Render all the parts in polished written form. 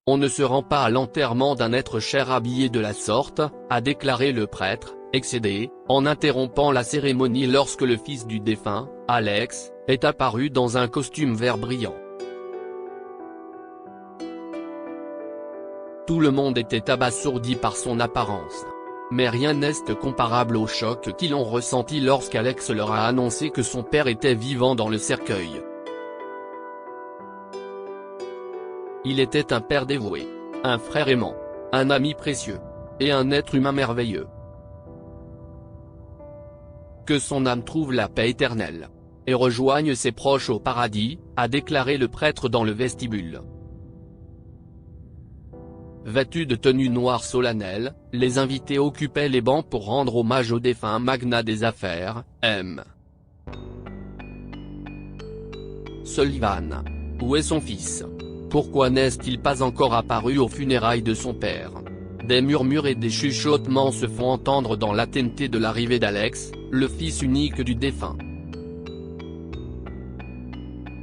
On ne se rend pas à l'enterrement d'un être cher habillé de la sorte, a déclaré le prêtre, excédé, en interrompant la cérémonie lorsque le fils du défunt, Alex, est apparu dans un costume vert brillant. Tout le monde était abasourdi par son apparence. Mais rien n'est comparable au choc qu'ils ont ressenti lorsqu'Alex leur a annoncé que son père était vivant dans le cercueil. Il était un père dévoué, un frère aimant, un ami précieux, et un être humain merveilleux. Que son âme trouve la paix éternelle, et rejoigne ses proches au paradis, a déclaré le prêtre dans le vestibule. Vêtus de tenues noires solennelles, les invités occupaient les bancs pour rendre hommage au défunt magnat des affaires, M. Sullivan. Où est son fils? Pourquoi n'est-il pas encore apparu aux funérailles de son père? Des murmures et des chuchotements se font entendre dans l'attente de l'arrivée d'Alex, le fils unique du défunt.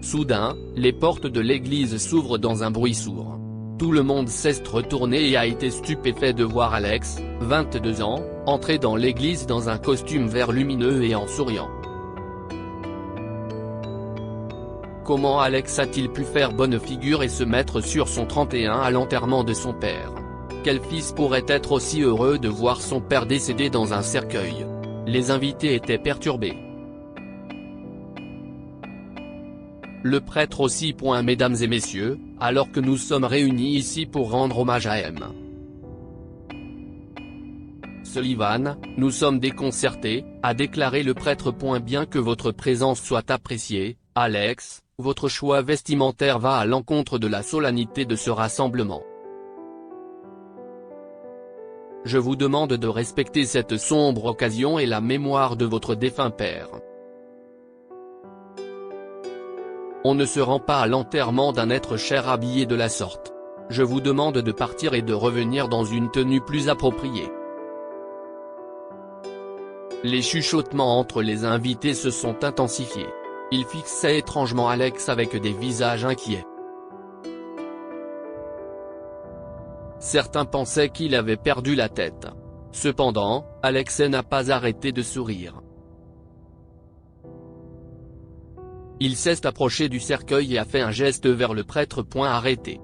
Soudain, les portes de l'église s'ouvrent dans un bruit sourd. Tout le monde s'est retourné et a été stupéfait de voir Alex, 22 ans, entrer dans l'église dans un costume vert lumineux et en souriant. Comment Alex a-t-il pu faire bonne figure et se mettre sur son 31 à l'enterrement de son père? Quel fils pourrait être aussi heureux de voir son père décédé dans un cercueil? Les invités étaient perturbés. Le prêtre aussi. Mesdames et messieurs, alors que nous sommes réunis ici pour rendre hommage à M. Sullivan, nous sommes déconcertés, a déclaré le prêtre. Bien que votre présence soit appréciée, Alex, votre choix vestimentaire va à l'encontre de la solennité de ce rassemblement. Je vous demande de respecter cette sombre occasion et la mémoire de votre défunt père. On ne se rend pas à l'enterrement d'un être cher habillé de la sorte. Je vous demande de partir et de revenir dans une tenue plus appropriée. Les chuchotements entre les invités se sont intensifiés. Ils fixaient étrangement Alex avec des visages inquiets. Certains pensaient qu'il avait perdu la tête. Cependant, Alex n'a pas arrêté de sourire. Il s'est approché du cercueil et a fait un geste vers le prêtre. Arrêtez.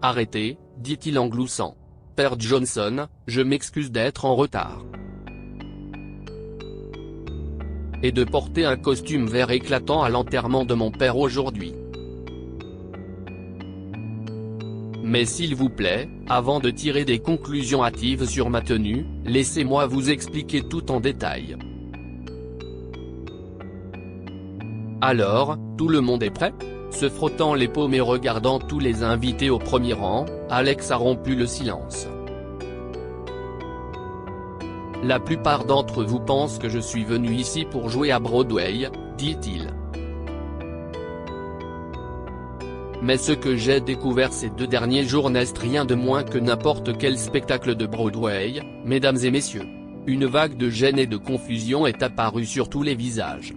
Arrêtez, dit-il en gloussant. Père Johnson, je m'excuse d'être en retard. Et de porter un costume vert éclatant à l'enterrement de mon père aujourd'hui. Mais s'il vous plaît, avant de tirer des conclusions hâtives sur ma tenue, laissez-moi vous expliquer tout en détail. Alors, tout le monde est prêt? Se frottant les paumes et regardant tous les invités au premier rang, Alex a rompu le silence. La plupart d'entre vous pensent que je suis venu ici pour jouer à Broadway, dit-il. Mais ce que j'ai découvert ces 2 derniers jours n'est rien de moins que n'importe quel spectacle de Broadway, mesdames et messieurs. Une vague de gêne et de confusion est apparue sur tous les visages.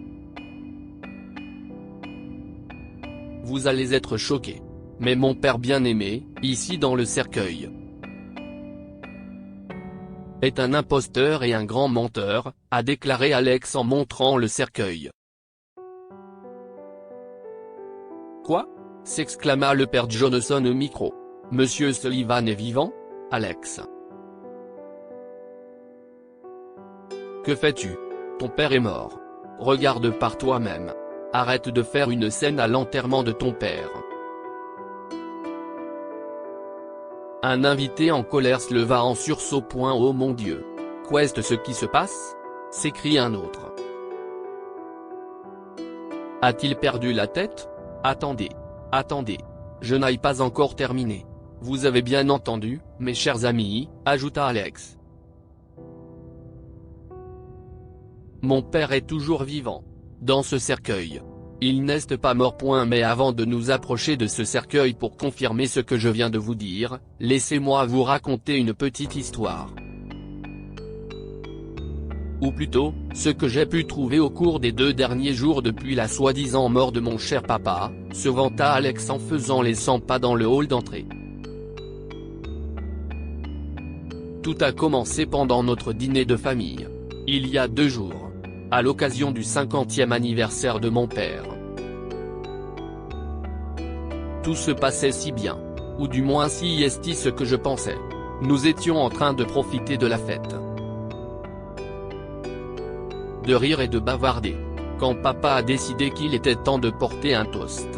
Vous allez être choqués. Mais mon père bien-aimé, ici dans le cercueil, est un imposteur et un grand menteur, a déclaré Alex en montrant le cercueil. Quoi? S'exclama le père Johnson au micro. Monsieur Sullivan est vivant? Alex. Que fais-tu? Ton père est mort. Regarde par toi-même. Arrête de faire une scène à l'enterrement de ton père. Un invité en colère se leva en sursaut. Oh mon Dieu! Qu'est-ce ce qui se passe? S'écrie un autre. A-t-il perdu la tête? Attendez. Attendez. Je n'ai pas encore terminé. Vous avez bien entendu, mes chers amis, ajouta Alex. Mon père est toujours vivant. Dans ce cercueil. Il n'est pas mort. Mais avant de nous approcher de ce cercueil pour confirmer ce que je viens de vous dire, laissez-moi vous raconter une petite histoire. Ou plutôt, ce que j'ai pu trouver au cours des 2 derniers jours depuis la soi-disant mort de mon cher papa, se vanta Alex en faisant les 100 pas dans le hall d'entrée. Tout a commencé pendant notre dîner de famille. Il y a 2 jours. À l'occasion du 50e anniversaire de mon père. Tout se passait si bien. Ou du moins si est ce que je pensais. Nous étions en train de profiter de la fête. De rire et de bavarder. Quand papa a décidé qu'il était temps de porter un toast.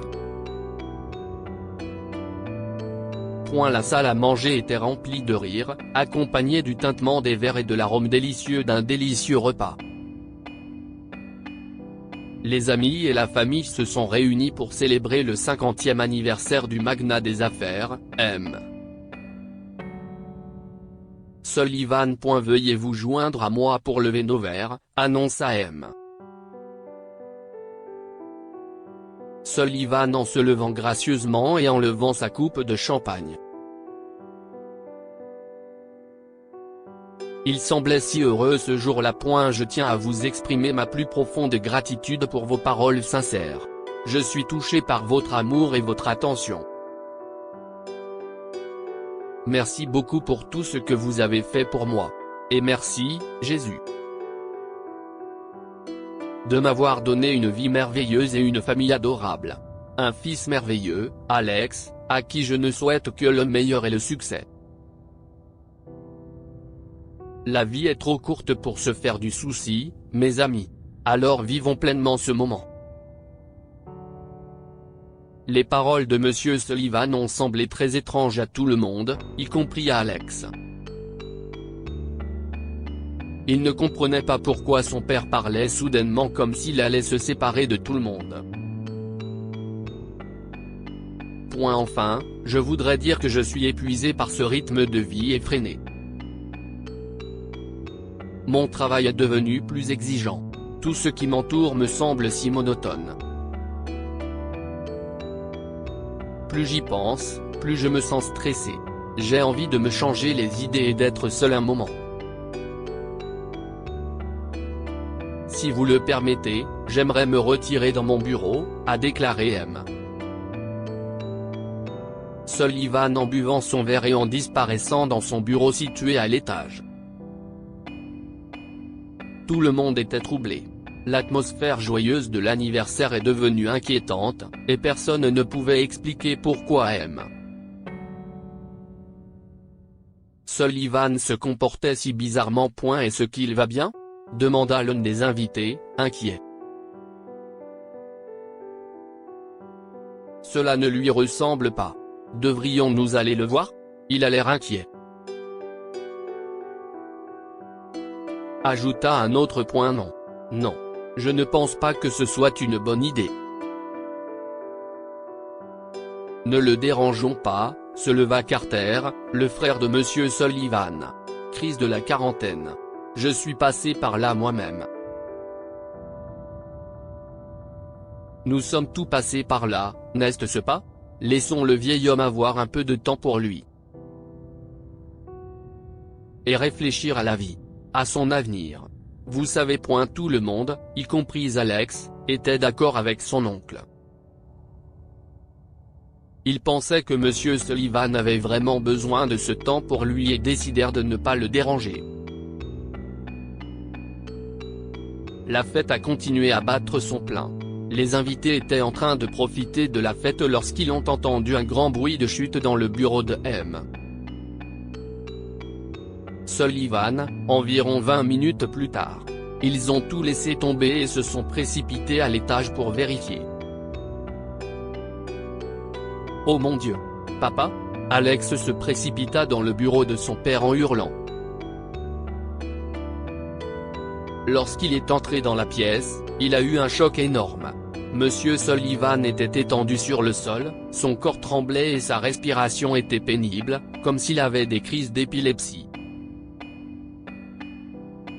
La salle à manger était remplie de rire, accompagnée du tintement des verres et de l'arôme délicieux d'un délicieux repas. Les amis et la famille se sont réunis pour célébrer le 50e anniversaire du magnat des affaires, M. Sullivan. Veuillez vous joindre à moi pour lever nos verres, annonça M. Sullivan en se levant gracieusement et en levant sa coupe de champagne. Il semblait si heureux ce jour-là. Je tiens à vous exprimer ma plus profonde gratitude pour vos paroles sincères. Je suis touché par votre amour et votre attention. Merci beaucoup pour tout ce que vous avez fait pour moi. Et merci, Jésus, de m'avoir donné une vie merveilleuse et une famille adorable. Un fils merveilleux, Alex, à qui je ne souhaite que le meilleur et le succès. La vie est trop courte pour se faire du souci, mes amis. Alors vivons pleinement ce moment. Les paroles de Monsieur Sullivan ont semblé très étranges à tout le monde, y compris à Alex. Il ne comprenait pas pourquoi son père parlait soudainement comme s'il allait se séparer de tout le monde. Enfin, je voudrais dire que je suis épuisé par ce rythme de vie effréné. Mon travail est devenu plus exigeant. Tout ce qui m'entoure me semble si monotone. Plus j'y pense, plus je me sens stressé. J'ai envie de me changer les idées et d'être seul un moment. Si vous le permettez, j'aimerais me retirer dans mon bureau, a déclaré M. Sullivan en buvant son verre et en disparaissant dans son bureau situé à l'étage. Tout le monde était troublé. L'atmosphère joyeuse de l'anniversaire est devenue inquiétante, et personne ne pouvait expliquer pourquoi M. Sullivan se comportait si bizarrement. Est-ce qu'il va bien ? Demanda l'un des invités, inquiet. Cela ne lui ressemble pas. Devrions-nous aller le voir ? Il a l'air inquiet. Ajouta un autre. Non. Non. Je ne pense pas que ce soit une bonne idée. Ne le dérangeons pas, se leva Carter, le frère de Monsieur Sullivan. Crise de la quarantaine. Je suis passé par là moi-même. Nous sommes tous passés par là, n'est-ce pas ? Laissons le vieil homme avoir un peu de temps pour lui. Et réfléchir à la vie. À son avenir. Vous savez. Tout le monde, y compris Alex, était d'accord avec son oncle. Ils pensaient que Monsieur Sullivan avait vraiment besoin de ce temps pour lui et décidèrent de ne pas le déranger. La fête a continué à battre son plein. Les invités étaient en train de profiter de la fête lorsqu'ils ont entendu un grand bruit de chute dans le bureau de M. Sullivan, environ 20 minutes plus tard. Ils ont tout laissé tomber et se sont précipités à l'étage pour vérifier. Oh mon Dieu! Papa? Alex se précipita dans le bureau de son père en hurlant. Lorsqu'il est entré dans la pièce, il a eu un choc énorme. Monsieur Sullivan était étendu sur le sol, son corps tremblait et sa respiration était pénible, comme s'il avait des crises d'épilepsie.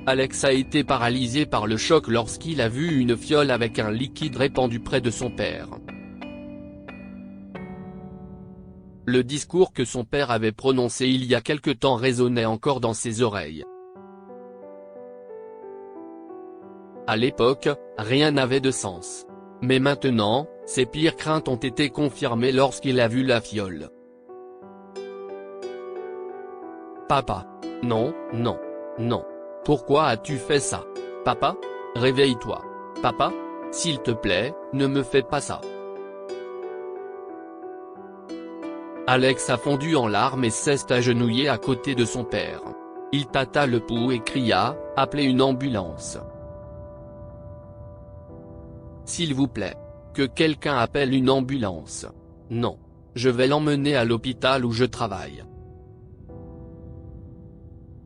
Alex a été paralysé par le choc lorsqu'il a vu une fiole avec un liquide répandu près de son père. Le discours que son père avait prononcé il y a quelque temps résonnait encore dans ses oreilles. À l'époque, rien n'avait de sens. Mais maintenant, ses pires craintes ont été confirmées lorsqu'il a vu la fiole. Papa. Non, non, non. Pourquoi as-tu fait ça? Papa? Réveille-toi. Papa? S'il te plaît, ne me fais pas ça. Alex a fondu en larmes et s'est agenouillé à côté de son père. Il tâta le pouls et cria, « Appelez une ambulance. S'il vous plaît. Que quelqu'un appelle une ambulance. Non. Je vais l'emmener à l'hôpital où je travaille.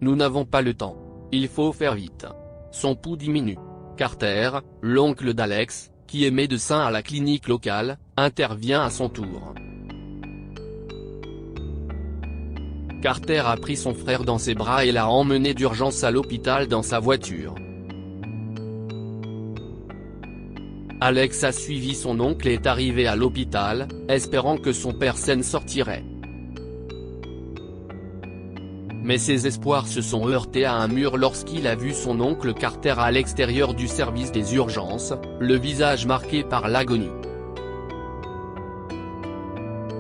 Nous n'avons pas le temps. Il faut faire vite. » Son pouls diminue. Carter, l'oncle d'Alex, qui est médecin à la clinique locale, intervient à son tour. Carter a pris son frère dans ses bras et l'a emmené d'urgence à l'hôpital dans sa voiture. Alex a suivi son oncle et est arrivé à l'hôpital, espérant que son père s'en sortirait. Mais ses espoirs se sont heurtés à un mur lorsqu'il a vu son oncle Carter à l'extérieur du service des urgences, le visage marqué par l'agonie.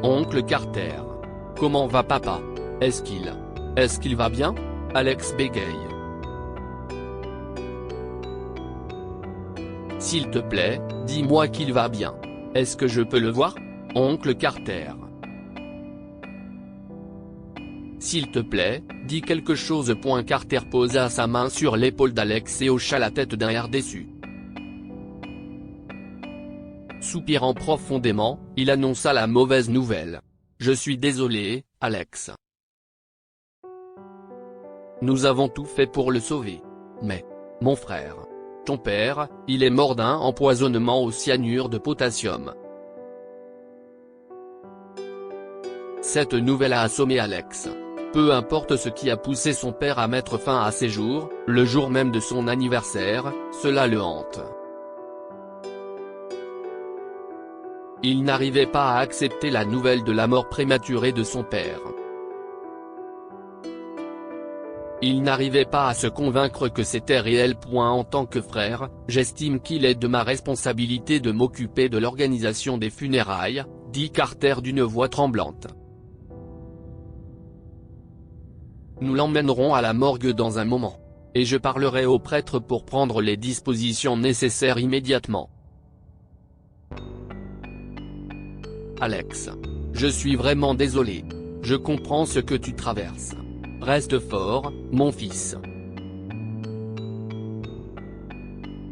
Oncle Carter. Comment va papa? Est-ce qu'il va bien? Alex bégaye. S'il te plaît, dis-moi qu'il va bien. Est-ce que je peux le voir? Oncle Carter. S'il te plaît, dis quelque chose. Carter posa sa main sur l'épaule d'Alex et hocha la tête d'un air déçu. Soupirant profondément, il annonça la mauvaise nouvelle. Je suis désolé, Alex. Nous avons tout fait pour le sauver. Mais, mon frère, ton père, il est mort d'un empoisonnement au cyanure de potassium. Cette nouvelle a assommé Alex. Peu importe ce qui a poussé son père à mettre fin à ses jours, le jour même de son anniversaire, cela le hante. Il n'arrivait pas à accepter la nouvelle de la mort prématurée de son père. Il n'arrivait pas à se convaincre que c'était réel. En tant que frère, j'estime qu'il est de ma responsabilité de m'occuper de l'organisation des funérailles, dit Carter d'une voix tremblante. Nous l'emmènerons à la morgue dans un moment. Et je parlerai au prêtre pour prendre les dispositions nécessaires immédiatement. Alex. Je suis vraiment désolé. Je comprends ce que tu traverses. Reste fort, mon fils.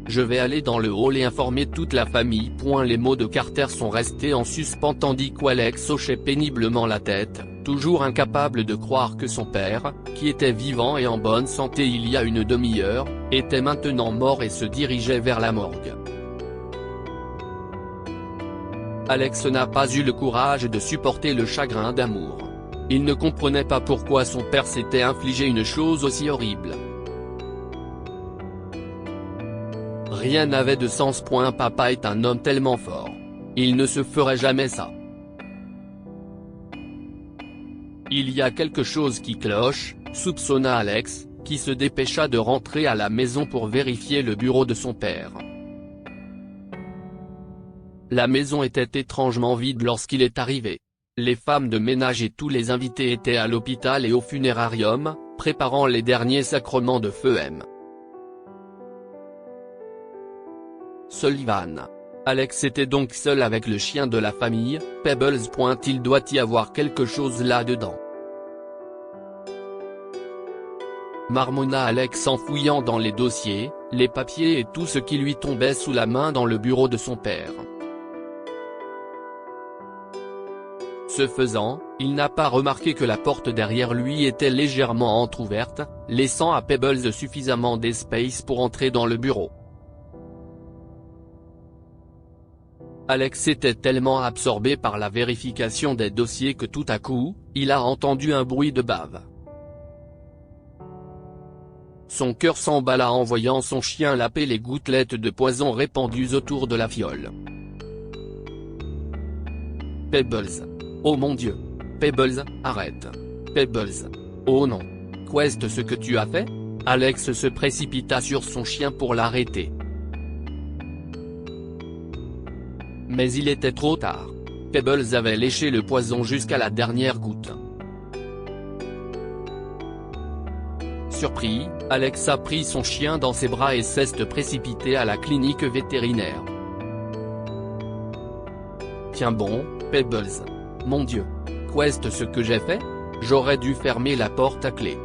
Je vais aller dans le hall et informer toute la famille. Les mots de Carter sont restés en suspens tandis qu'Alex hochait péniblement la tête, toujours incapable de croire que son père, qui était vivant et en bonne santé il y a une demi-heure, était maintenant mort et se dirigeait vers la morgue. Alex n'a pas eu le courage de supporter le chagrin d'amour. Il ne comprenait pas pourquoi son père s'était infligé une chose aussi horrible. Rien n'avait de sens. Papa est un homme tellement fort. Il ne se ferait jamais ça. Il y a quelque chose qui cloche, soupçonna Alex, qui se dépêcha de rentrer à la maison pour vérifier le bureau de son père. La maison était étrangement vide lorsqu'il est arrivé. Les femmes de ménage et tous les invités étaient à l'hôpital et au funérarium, préparant les derniers sacrements de Feu-M. Sullivan. Alex était donc seul avec le chien de la famille, Pebbles. Il doit y avoir quelque chose là-dedans. Marmonna Alex en fouillant dans les dossiers, les papiers et tout ce qui lui tombait sous la main dans le bureau de son père. Ce faisant, il n'a pas remarqué que la porte derrière lui était légèrement entr'ouverte, laissant à Pebbles suffisamment d'espace pour entrer dans le bureau. Alex était tellement absorbé par la vérification des dossiers que tout à coup, il a entendu un bruit de bave. Son cœur s'emballa en voyant son chien laper les gouttelettes de poison répandues autour de la fiole. Pebbles. Oh mon Dieu. Pebbles, arrête. Pebbles. Oh non. Qu'est-ce que tu as fait? Alex se précipita sur son chien pour l'arrêter. Mais il était trop tard. Pebbles avait léché le poison jusqu'à la dernière goutte. Surpris, Alex a pris son chien dans ses bras et s'est précipité à la clinique vétérinaire. Tiens bon, Pebbles. Mon Dieu. Qu'est-ce ce que j'ai fait? J'aurais dû fermer la porte à clé.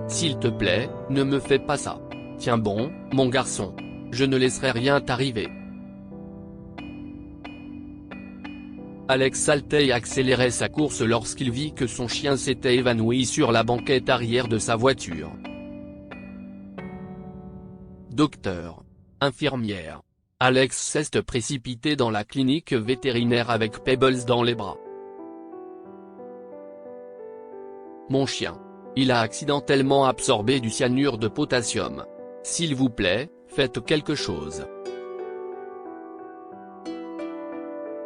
S'il te plaît, ne me fais pas ça. Tiens bon, mon garçon. Je ne laisserai rien t'arriver. Alex Saltey accélérait sa course lorsqu'il vit que son chien s'était évanoui sur la banquette arrière de sa voiture. Docteur. Infirmière. Alex s'est précipité dans la clinique vétérinaire avec Pebbles dans les bras. Mon chien. Il a accidentellement absorbé du cyanure de potassium. S'il vous plaît, faites quelque chose.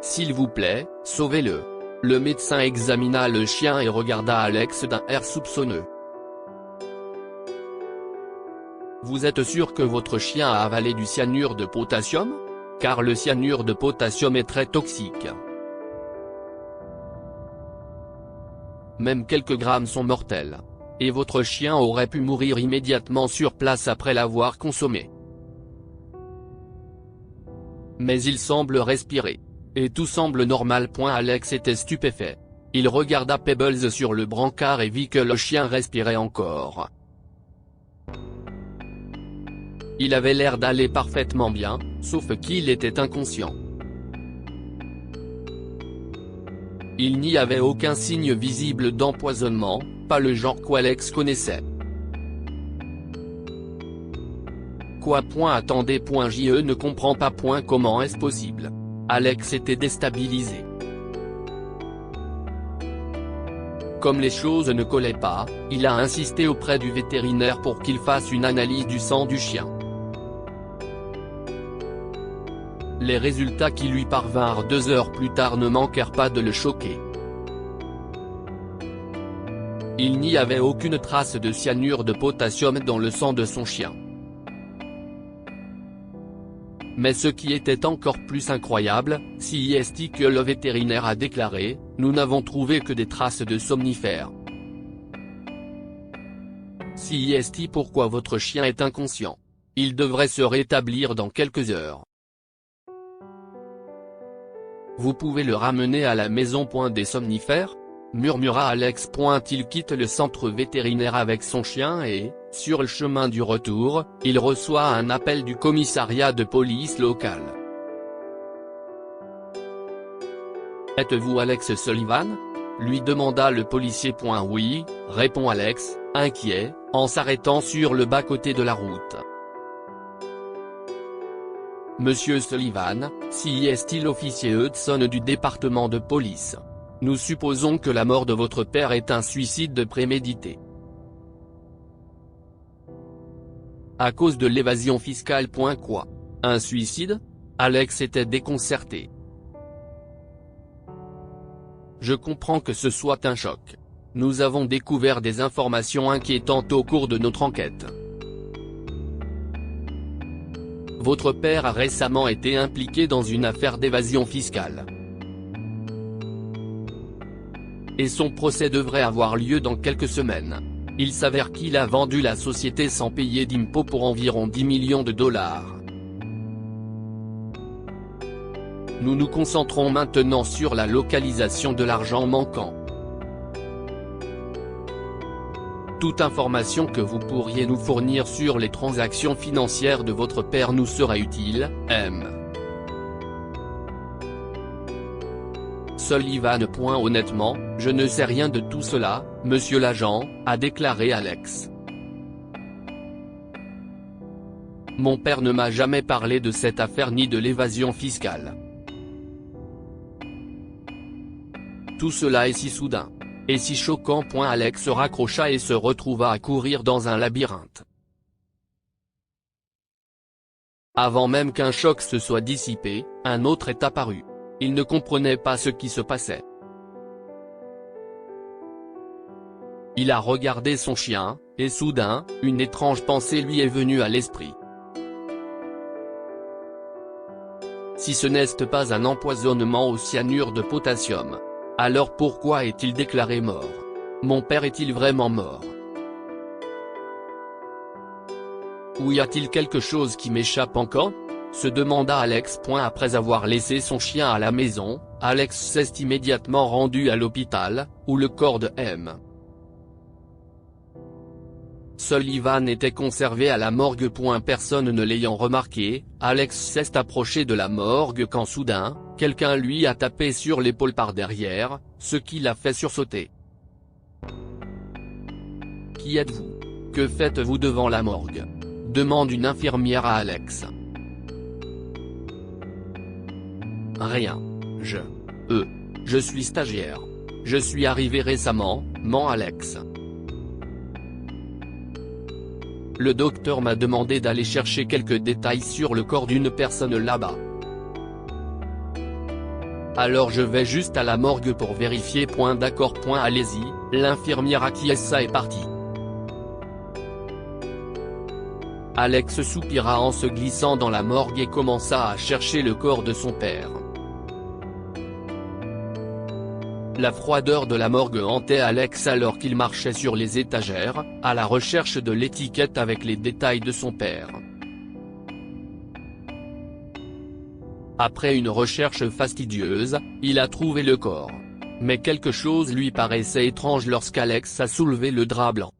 S'il vous plaît, sauvez-le. Le médecin examina le chien et regarda Alex d'un air soupçonneux. Vous êtes sûr que votre chien a avalé du cyanure de potassium? Car le cyanure de potassium est très toxique. Même quelques grammes sont mortels. Et votre chien aurait pu mourir immédiatement sur place après l'avoir consommé. Mais il semble respirer. Et tout semble normal. Alex était stupéfait. Il regarda Pebbles sur le brancard et vit que le chien respirait encore. Il avait l'air d'aller parfaitement bien, sauf qu'il était inconscient. Il n'y avait aucun signe visible d'empoisonnement, pas le genre qu'Alex connaissait. Quoi? Attendez. Je ne comprends pas. Comment est-ce possible? Alex était déstabilisé. Comme les choses ne collaient pas, il a insisté auprès du vétérinaire pour qu'il fasse une analyse du sang du chien. Les résultats qui lui parvinrent 2 heures plus tard ne manquèrent pas de le choquer. Il n'y avait aucune trace de cyanure de potassium dans le sang de son chien. Mais ce qui était encore plus incroyable, c'est que le vétérinaire a déclaré, nous n'avons trouvé que des traces de somnifères. Pourquoi votre chien est inconscient? Il devrait se rétablir dans quelques heures. Vous pouvez le ramener à la maison. Des somnifères? Murmura Alex. Il quitte le centre vétérinaire avec son chien et, sur le chemin du retour, il reçoit un appel du commissariat de police local. Êtes-vous Alex Sullivan? Lui demanda le policier. Oui, répond Alex, inquiet, en s'arrêtant sur le bas-côté de la route. Monsieur Sullivan, l'officier Hudson du département de police. Nous supposons que la mort de votre père est un suicide prémédité. À cause de l'évasion fiscale. Quoi? Un suicide? Alex était déconcerté. Je comprends que ce soit un choc. Nous avons découvert des informations inquiétantes au cours de notre enquête. Votre père a récemment été impliqué dans une affaire d'évasion fiscale. Et son procès devrait avoir lieu dans quelques semaines. Il s'avère qu'il a vendu la société sans payer d'impôts pour environ 10 millions de dollars. Nous nous concentrons maintenant sur la localisation de l'argent manquant. Toute information que vous pourriez nous fournir sur les transactions financières de votre père nous sera utile, M. Sullivan. Honnêtement, je ne sais rien de tout cela, monsieur l'agent, a déclaré Alex. Mon père ne m'a jamais parlé de cette affaire ni de l'évasion fiscale. Tout cela est si soudain. Et si choquant. Alex raccrocha et se retrouva à courir dans un labyrinthe. Avant même qu'un choc se soit dissipé, un autre est apparu. Il ne comprenait pas ce qui se passait. Il a regardé son chien, et soudain, une étrange pensée lui est venue à l'esprit. Si ce n'est pas un empoisonnement au cyanure de potassium, alors pourquoi est-il déclaré mort? Mon père est-il vraiment mort? Ou y a-t-il quelque chose qui m'échappe encore? Se demanda Alex. Après avoir laissé son chien à la maison, Alex s'est immédiatement rendu à l'hôpital, où le corps de M. Sullivan était conservé à la morgue. Personne ne l'ayant remarqué, Alex s'est approché de la morgue quand soudain, quelqu'un lui a tapé sur l'épaule par derrière, ce qui l'a fait sursauter. « Qui êtes-vous? Que faites-vous devant la morgue ?» demande une infirmière à Alex. « Rien. Je suis stagiaire. Je suis arrivé récemment, ment Alex. Le docteur m'a demandé d'aller chercher quelques détails sur le corps d'une personne là-bas. Alors je vais juste à la morgue pour vérifier. D'accord. Allez-y, l'infirmière acquiesça et partit. Alex soupira en se glissant dans la morgue et commença à chercher le corps de son père. La froideur de la morgue hantait Alex alors qu'il marchait sur les étagères, à la recherche de l'étiquette avec les détails de son père. Après une recherche fastidieuse, il a trouvé le corps. Mais quelque chose lui paraissait étrange lorsqu'Alex a soulevé le drap blanc.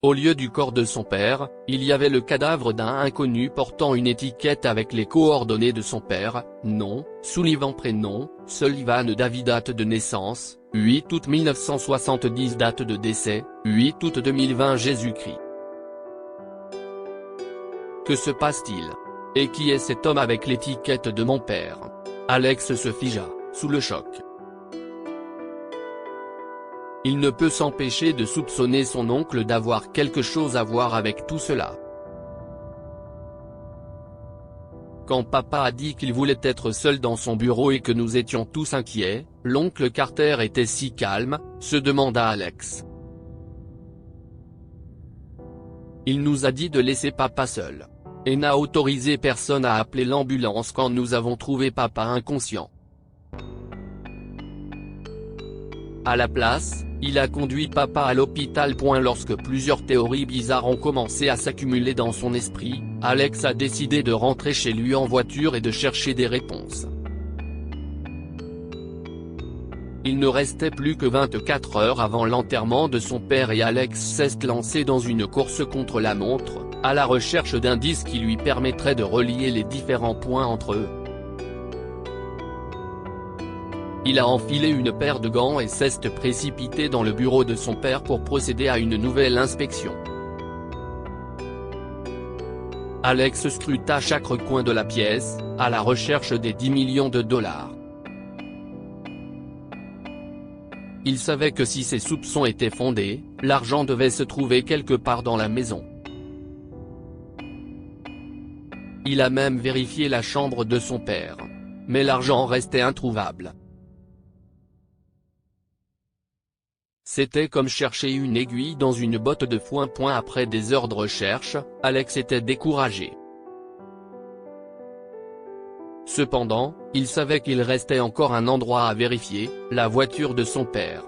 Au lieu du corps de son père, il y avait le cadavre d'un inconnu portant une étiquette avec les coordonnées de son père, nom, Sullivan prénom, Sullivan David date de naissance, 8 août 1970 date de décès, 8 août 2020 Jésus-Christ. Que se passe-t-il? Et qui est cet homme avec l'étiquette de mon père? Alex se figea, sous le choc. Il ne peut s'empêcher de soupçonner son oncle d'avoir quelque chose à voir avec tout cela. Quand papa a dit qu'il voulait être seul dans son bureau et que nous étions tous inquiets, l'oncle Carter était si calme, se demanda Alex. Il nous a dit de laisser papa seul. Et n'a autorisé personne à appeler l'ambulance quand nous avons trouvé papa inconscient. À la place, il a conduit papa à l'hôpital. Lorsque plusieurs théories bizarres ont commencé à s'accumuler dans son esprit, Alex a décidé de rentrer chez lui en voiture et de chercher des réponses. Il ne restait plus que 24 heures avant l'enterrement de son père et Alex s'est lancé dans une course contre la montre, à la recherche d'indices qui lui permettraient de relier les différents points entre eux. Il a enfilé une paire de gants et s'est précipité dans le bureau de son père pour procéder à une nouvelle inspection. Alex scruta chaque recoin de la pièce, à la recherche des 10 millions de dollars. Il savait que si ses soupçons étaient fondés, l'argent devait se trouver quelque part dans la maison. Il a même vérifié la chambre de son père. Mais l'argent restait introuvable. C'était comme chercher une aiguille dans une botte de foin. Après des heures de recherche, Alex était découragé. Cependant, il savait qu'il restait encore un endroit à vérifier, la voiture de son père.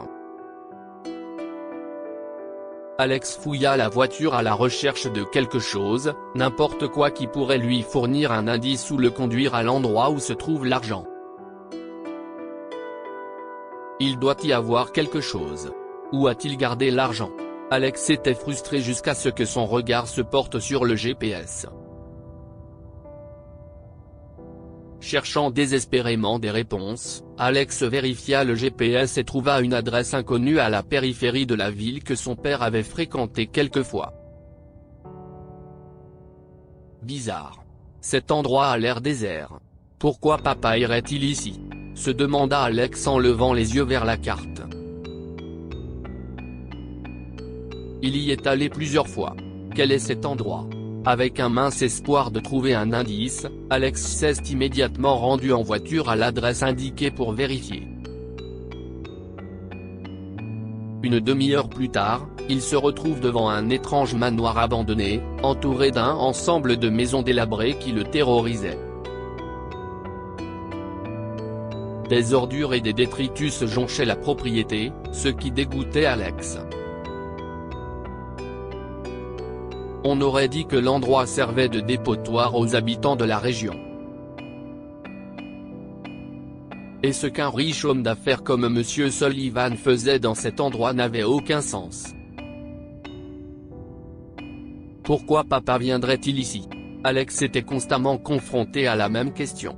Alex fouilla la voiture à la recherche de quelque chose, n'importe quoi qui pourrait lui fournir un indice ou le conduire à l'endroit où se trouve l'argent. Il doit y avoir quelque chose. Où a-t-il gardé l'argent? Alex était frustré jusqu'à ce que son regard se porte sur le GPS. Cherchant désespérément des réponses, Alex vérifia le GPS et trouva une adresse inconnue à la périphérie de la ville que son père avait fréquentée quelquefois. Bizarre. Cet endroit a l'air désert. Pourquoi papa irait-il ici? Se demanda Alex en levant les yeux vers la carte. Il y est allé plusieurs fois. Quel est cet endroit? Avec un mince espoir de trouver un indice, Alex s'est immédiatement rendu en voiture à l'adresse indiquée pour vérifier. Une demi-heure plus tard, il se retrouve devant un étrange manoir abandonné, entouré d'un ensemble de maisons délabrées qui le terrorisaient. Des ordures et des détritus jonchaient la propriété, ce qui dégoûtait Alex. On aurait dit que l'endroit servait de dépotoir aux habitants de la région. Et ce qu'un riche homme d'affaires comme Monsieur Sullivan faisait dans cet endroit n'avait aucun sens. Pourquoi papa viendrait-il ici? Alex était constamment confronté à la même question.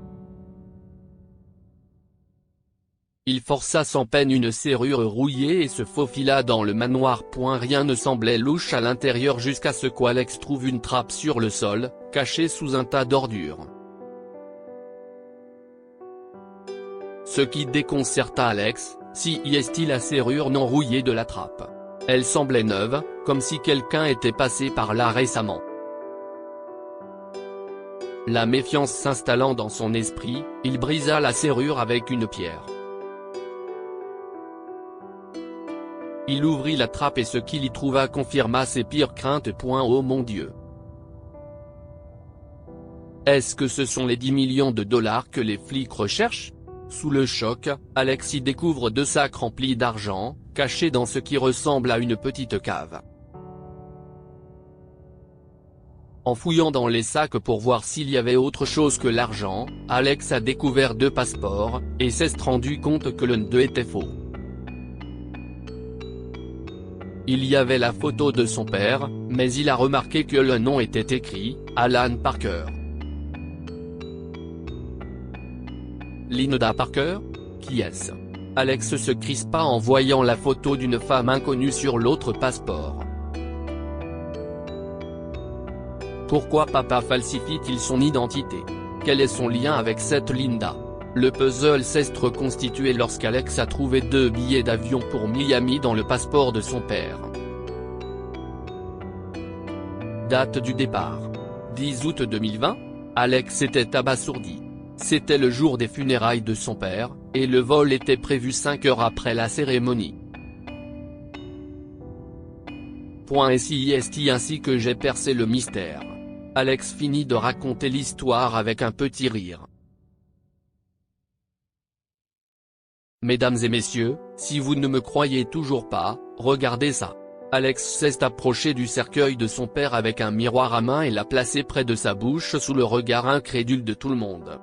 Il força sans peine une serrure rouillée et se faufila dans le manoir. Rien ne semblait louche à l'intérieur jusqu'à ce qu'Alex trouve une trappe sur le sol, cachée sous un tas d'ordures. Ce qui déconcerta Alex, si la serrure non rouillée de la trappe. Elle semblait neuve, comme si quelqu'un était passé par là récemment. La méfiance s'installant dans son esprit, il brisa la serrure avec une pierre. Il ouvrit la trappe et ce qu'il y trouva confirma ses pires craintes. Oh mon Dieu! Est-ce que ce sont les 10 millions de dollars que les flics recherchent? Sous le choc, Alex y découvre 2 sacs remplis d'argent, cachés dans ce qui ressemble à une petite cave. En fouillant dans les sacs pour voir s'il y avait autre chose que l'argent, Alex a découvert 2 passeports, et s'est rendu compte que l'un d'eux était faux. Il y avait la photo de son père, mais il a remarqué que le nom était écrit « Alan Parker ». Linda Parker? Qui est-ce? Alex se crispa en voyant la photo d'une femme inconnue sur l'autre passeport. Pourquoi papa falsifie-t-il son identité? Quel est son lien avec cette Linda? Le puzzle s'est reconstitué lorsqu'Alex a trouvé 2 billets d'avion pour Miami dans le passeport de son père. Date du départ: 10 août 2020. Alex était abasourdi. C'était le jour des funérailles de son père, et le vol était prévu 5 heures après la cérémonie. Ainsi que j'ai percé le mystère. Alex finit de raconter l'histoire avec un petit rire. Mesdames et messieurs, si vous ne me croyez toujours pas, regardez ça. Alex s'est approché du cercueil de son père avec un miroir à main et l'a placé près de sa bouche sous le regard incrédule de tout le monde.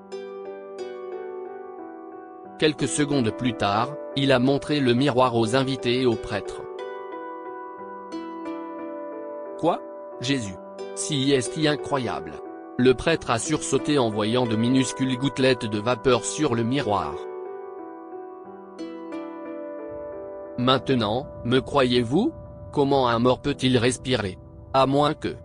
Quelques secondes plus tard, il a montré le miroir aux invités et au prêtre. Quoi? Jésus! Si incroyable! Le prêtre a sursauté en voyant de minuscules gouttelettes de vapeur sur le miroir. Maintenant, me croyez-vous? Comment un mort peut-il respirer? À moins que...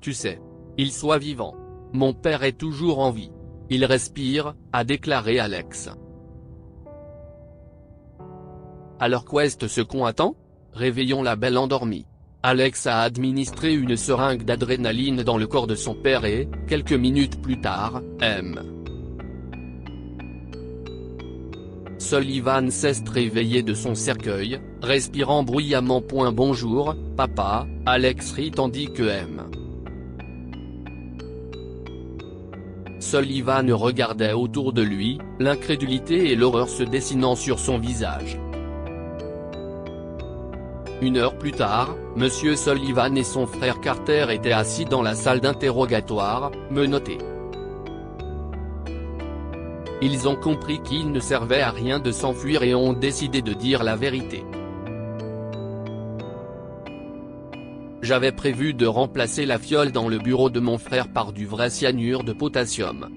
Tu sais. Il soit vivant. Mon père est toujours en vie. Il respire, a déclaré Alex. Alors qu'est ce qu'on attend? Réveillons la belle endormie. Alex a administré une seringue d'adrénaline dans le corps de son père et, quelques minutes plus tard, Sullivan s'est réveillé de son cercueil, respirant bruyamment. Bonjour, papa, Alex rit tandis que Sullivan regardait autour de lui, l'incrédulité et l'horreur se dessinant sur son visage. Une heure plus tard, Monsieur Sullivan et son frère Carter étaient assis dans la salle d'interrogatoire, menottés. Ils ont compris qu'il ne servait à rien de s'enfuir et ont décidé de dire la vérité. J'avais prévu de remplacer la fiole dans le bureau de mon frère par du vrai cyanure de potassium.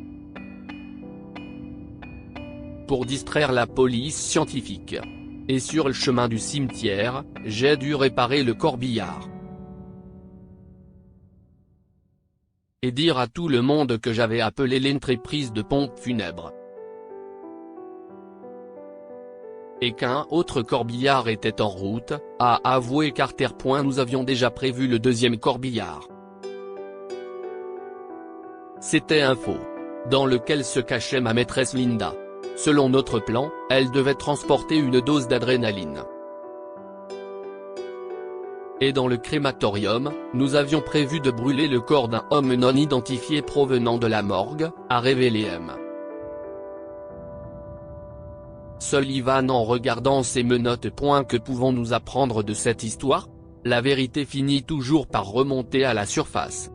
Pour distraire la police scientifique. Et sur le chemin du cimetière, j'ai dû réparer le corbillard. Et dire à tout le monde que j'avais appelé l'entreprise de pompes funèbres. Et qu'un autre corbillard était en route, a avoué Carter. Nous avions déjà prévu le 2e corbillard. C'était un faux. Dans lequel se cachait ma maîtresse Linda. Selon notre plan, elle devait transporter une dose d'adrénaline. Et dans le crématorium, nous avions prévu de brûler le corps d'un homme non identifié provenant de la morgue, a révélé M. Sullivan en regardant ces menottes. Que pouvons-nous apprendre de cette histoire? La vérité finit toujours par remonter à la surface.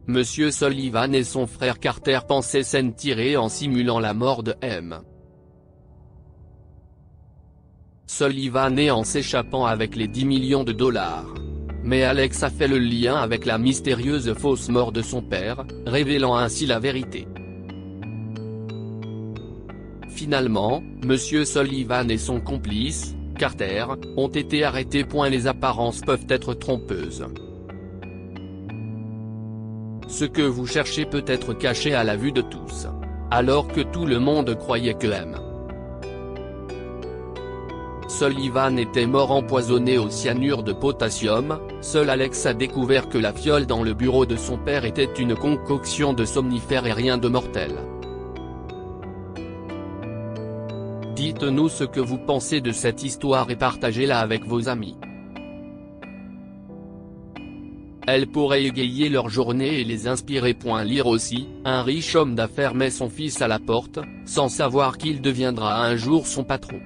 Monsieur Sullivan et son frère Carter pensaient s'en tirer en simulant la mort de M. Sullivan et en s'échappant avec les 10 millions de dollars. Mais Alex a fait le lien avec la mystérieuse fausse mort de son père, révélant ainsi la vérité. Finalement, Monsieur Sullivan et son complice, Carter, ont été arrêtés. Les apparences peuvent être trompeuses. Ce que vous cherchez peut être caché à la vue de tous. Alors que tout le monde croyait que M. Sullivan était mort empoisonné au cyanure de potassium, seul Alex a découvert que la fiole dans le bureau de son père était une concoction de somnifères et rien de mortel. Dites-nous ce que vous pensez de cette histoire et partagez-la avec vos amis. Elle pourrait égayer leur journée et les inspirer. Lire aussi, un riche homme d'affaires met son fils à la porte, sans savoir qu'il deviendra un jour son patron.